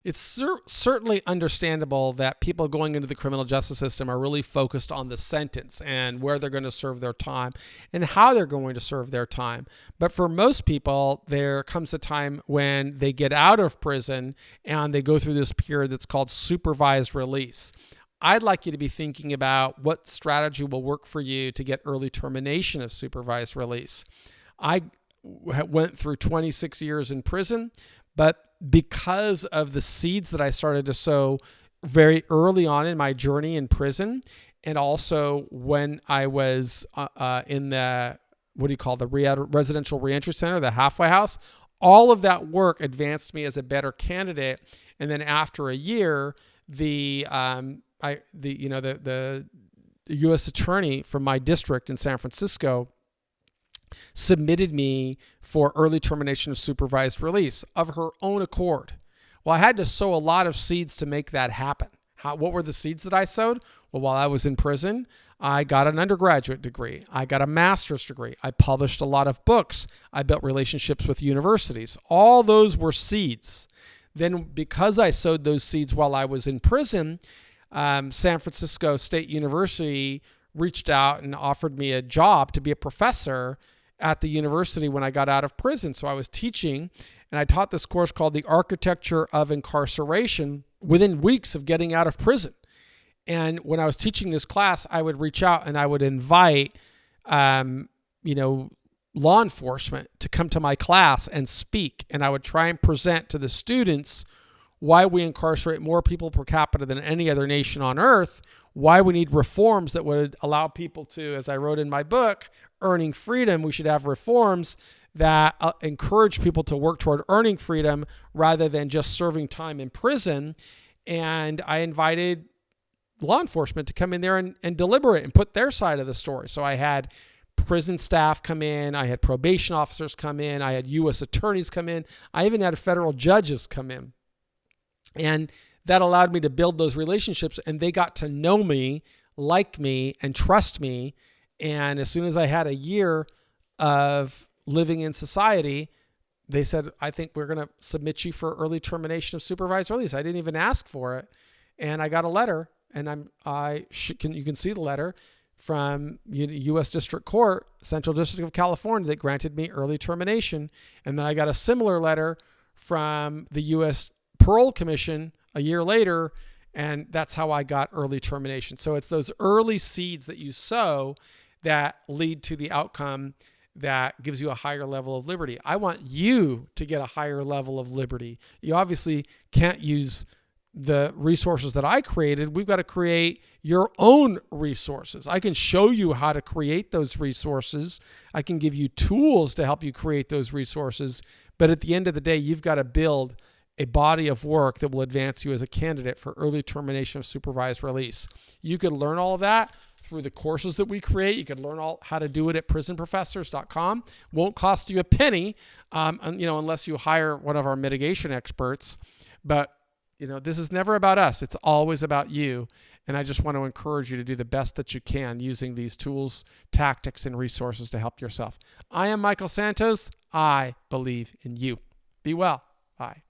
It's certainly understandable that people going into the criminal justice system are really focused on the sentence and where they're going to serve their time and how they're going to serve their time. But for most people, there comes a time when they get out of prison and they go through this period that's called supervised release. I'd like you to be thinking about what strategy will work for you to get early termination of supervised release. I went through 26 years in prison, but because of the seeds that I started to sow very early on in my journey in prison, and also when I was in the, the residential reentry center, the halfway house, all of that work advanced me as a better candidate. And then after a year, the U.S. attorney from my district in San Francisco submitted me for early termination of supervised release of her own accord. Well, I had to sow a lot of seeds to make that happen. What were the seeds that I sowed? Well, while I was in prison, I got an undergraduate degree. I got a master's degree. I published a lot of books. I built relationships with universities. All those were seeds. Then because I sowed those seeds while I was in prison, San Francisco State University reached out and offered me a job to be a professor at the university when I got out of prison. So I was teaching, and I taught this course called The Architecture of Incarceration within weeks of getting out of prison. And when I was teaching this class, I would reach out and I would invite, law enforcement to come to my class and speak. And I would try and present to the students why we incarcerate more people per capita than any other nation on earth, why we need reforms that would allow people to, as I wrote in my book, Earning Freedom, we should have reforms that encourage people to work toward earning freedom rather than just serving time in prison. And I invited law enforcement to come in there and deliberate and put their side of the story. So I had prison staff come in, I had probation officers come in, I had U.S. attorneys come in, I even had federal judges come in. And that allowed me to build those relationships, and they got to know me, like me, and trust me. And as soon as I had a year of living in society, they said, I think we're going to submit you for early termination of supervised release. I didn't even ask for it. And I got a letter, and you can see the letter from U.S. District Court, Central District of California, that granted me early termination. And then I got a similar letter from the U.S. Parole Commission a year later, and that's how I got early termination. So it's those early seeds that you sow that lead to the outcome that gives you a higher level of liberty. I want you to get a higher level of liberty. You obviously can't use the resources that I created. We've got to create your own resources. I can show you how to create those resources. I can give you tools to help you create those resources. But at the end of the day, you've got to build a body of work that will advance you as a candidate for early termination of supervised release. You could learn all of that through the courses that we create. You could learn how to do it at prisonprofessors.com. Won't cost you a penny, unless you hire one of our mitigation experts. But this is never about us. It's always about you. And I just want to encourage you to do the best that you can using these tools, tactics, and resources to help yourself. I am Michael Santos. I believe in you. Be well. Bye.